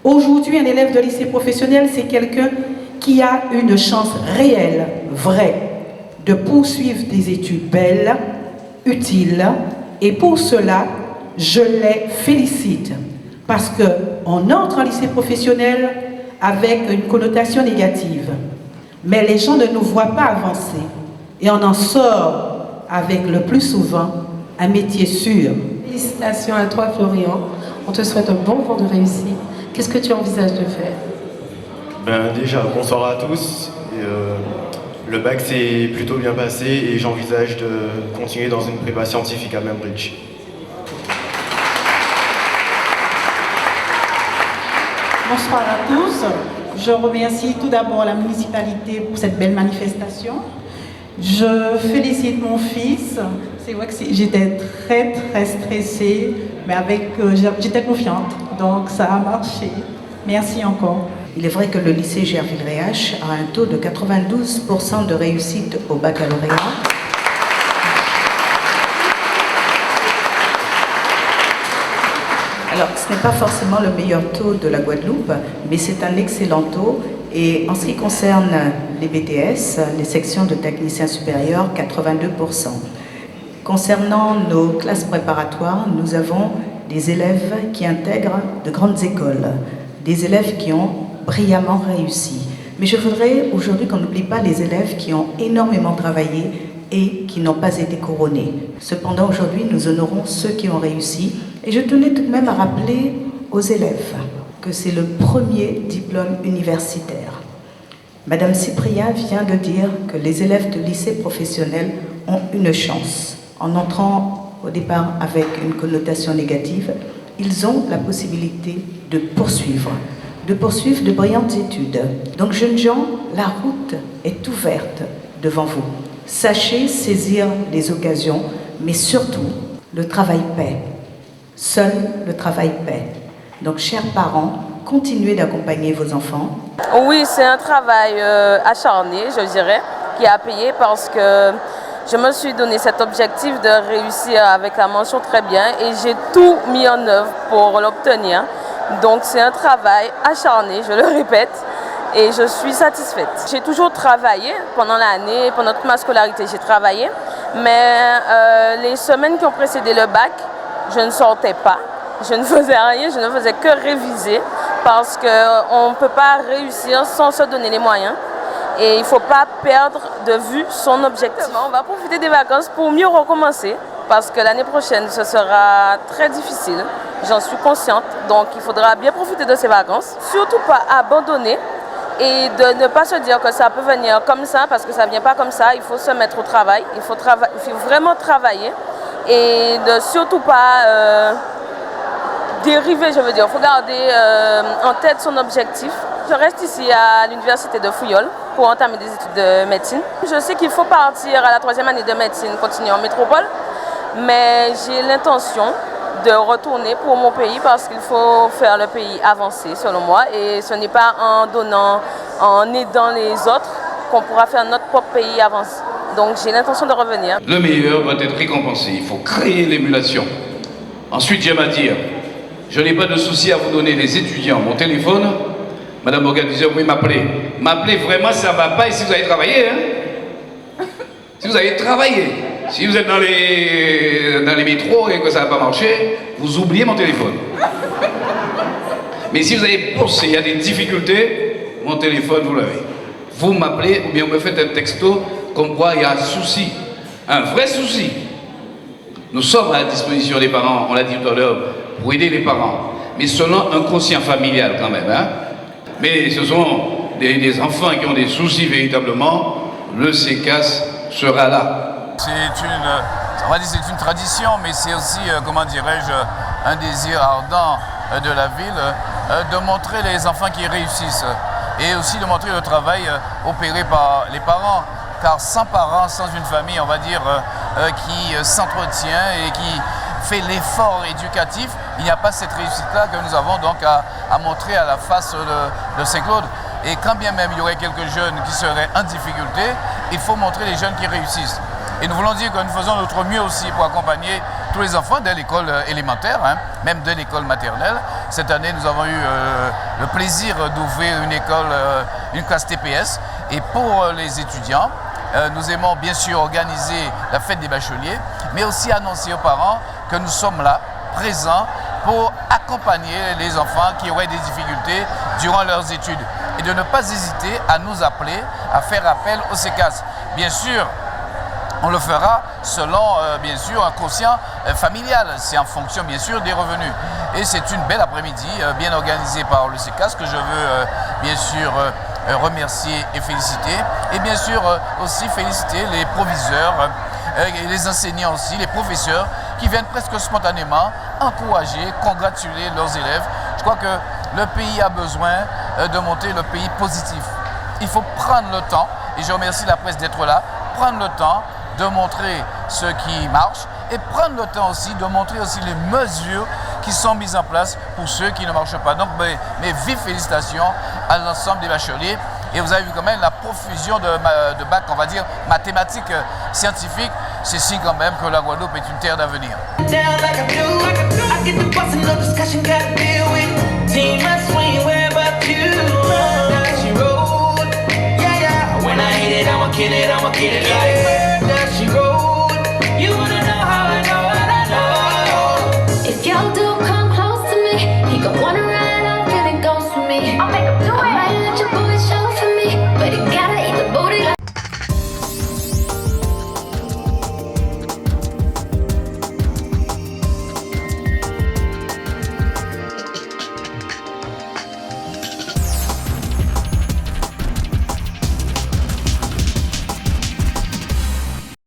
Aujourd'hui, un élève de lycée professionnel, c'est quelqu'un qui a une chance réelle, vraie, de poursuivre des études belles, utiles, et pour cela, je les félicite. Parce qu'on entre en lycée professionnel avec une connotation négative. Mais les gens ne nous voient pas avancer. Et on en sort avec le plus souvent un métier sûr. Félicitations à toi, Florian. On te souhaite un bon vent de réussite. Qu'est-ce que tu envisages de faire? Déjà, bonsoir à tous. Le bac s'est plutôt bien passé et j'envisage de continuer dans une prépa scientifique à Membridge. Bonsoir à tous. Je remercie tout d'abord la municipalité pour cette belle manifestation. Je félicite mon fils. C'est vrai que j'étais très stressée, mais j'étais confiante. Donc ça a marché. Merci encore. Il est vrai que le lycée Gerville-Réache a un taux de 92% de réussite au baccalauréat. Alors, ce n'est pas forcément le meilleur taux de la Guadeloupe, mais c'est un excellent taux. Et en ce qui concerne les BTS, les sections de techniciens supérieurs, 82%. Concernant nos classes préparatoires, nous avons des élèves qui intègrent de grandes écoles, des élèves qui ont brillamment réussi. Mais je voudrais aujourd'hui qu'on n'oublie pas les élèves qui ont énormément travaillé et qui n'ont pas été couronnés. Cependant, aujourd'hui, nous honorons ceux qui ont réussi. Et je tenais tout de même à rappeler aux élèves que c'est le premier diplôme universitaire. Madame Cyprien vient de dire que les élèves de lycée professionnel ont une chance. En entrant au départ avec une connotation négative, ils ont la possibilité de poursuivre de brillantes études. Donc, jeunes gens, la route est ouverte devant vous. Sachez saisir les occasions, mais surtout, le travail paie. Seul le travail paie. Donc, chers parents, continuez d'accompagner vos enfants. Oui, c'est un travail acharné, je dirais, qui a payé parce que je me suis donné cet objectif de réussir avec la mention très bien et j'ai tout mis en œuvre pour l'obtenir. Donc, c'est un travail acharné, je le répète, et je suis satisfaite. J'ai toujours travaillé pendant l'année, pendant toute ma scolarité, j'ai travaillé, mais les semaines qui ont précédé le bac, je ne sortais pas, je ne faisais rien, je ne faisais que réviser parce qu'on ne peut pas réussir sans se donner les moyens et il ne faut pas perdre de vue son objectif. On va profiter des vacances pour mieux recommencer parce que l'année prochaine, ce sera très difficile, j'en suis consciente, donc il faudra bien profiter de ces vacances. Surtout pas abandonner et de ne pas se dire que ça peut venir comme ça parce que ça ne vient pas comme ça, il faut se mettre au travail, il faut vraiment travailler. Et de surtout pas dériver, je veux dire. Il faut garder en tête son objectif. Je reste ici à l'université de Fouillol pour entamer des études de médecine. Je sais qu'il faut partir à la 3e année de médecine, continuer en métropole, mais j'ai l'intention de retourner pour mon pays parce qu'il faut faire le pays avancer, selon moi. Et ce n'est pas en aidant les autres qu'on pourra faire notre propre pays avancer. Donc j'ai l'intention de revenir. Le meilleur doit être récompensé, il faut créer l'émulation. Ensuite, j'aime à dire, je n'ai pas de souci à vous donner des étudiants. Mon téléphone, Madame Morgan disait, oui, m'appeler. M'appeler vraiment, ça ne va pas. Et si vous avez travaillé, hein? Si vous avez travaillé, si vous êtes dans les métros et que ça n'a pas marché, vous oubliez mon téléphone. Mais si vous avez bossé, il y a des difficultés, mon téléphone, vous l'avez. Vous m'appelez ou bien vous me faites un texto comme quoi il y a un souci, un vrai souci. Nous sommes à la disposition des parents, on l'a dit tout à l'heure, pour aider les parents, mais selon un quotient familial quand même. Hein? Mais ce sont des enfants qui ont des soucis véritablement, le CECAS sera là. C'est une tradition, mais c'est aussi, comment dirais-je, un désir ardent de la ville de montrer les enfants qui réussissent et aussi de montrer le travail opéré par les parents. Car sans parents, sans une famille, on va dire, qui s'entretient et qui fait l'effort éducatif, il n'y a pas cette réussite-là que nous avons donc à montrer à la face de Saint-Claude. Et quand bien même il y aurait quelques jeunes qui seraient en difficulté, il faut montrer les jeunes qui réussissent. Et nous voulons dire que nous faisons notre mieux aussi pour accompagner tous les enfants dès l'école élémentaire, hein, même dès l'école maternelle, cette année, nous avons eu le plaisir d'ouvrir une école, une classe TPS. Et pour les étudiants, nous aimons bien sûr organiser la fête des bacheliers, mais aussi annoncer aux parents que nous sommes là, présents, pour accompagner les enfants qui auraient des difficultés durant leurs études. Et de ne pas hésiter à nous appeler, à faire appel au CECAS. Bien sûr, on le fera selon, bien sûr, un quotient familial. C'est en fonction, bien sûr, des revenus. Et c'est une belle après-midi, bien organisée par le CECAS, que je veux, bien sûr, remercier et féliciter. Et bien sûr, aussi féliciter les proviseurs, et les enseignants aussi, les professeurs, qui viennent presque spontanément encourager, congratuler leurs élèves. Je crois que le pays a besoin de monter le pays positif. Il faut prendre le temps, et je remercie la presse d'être là, prendre le temps de montrer ce qui marche et prendre le temps aussi de montrer aussi les mesures qui sont mises en place pour ceux qui ne marchent pas. Donc mes vives félicitations à l'ensemble des bacheliers. Et vous avez vu quand même la profusion de bacs, on va dire, mathématiques, scientifiques. C'est signe quand même que la Guadeloupe est une terre d'avenir. I'ma get it like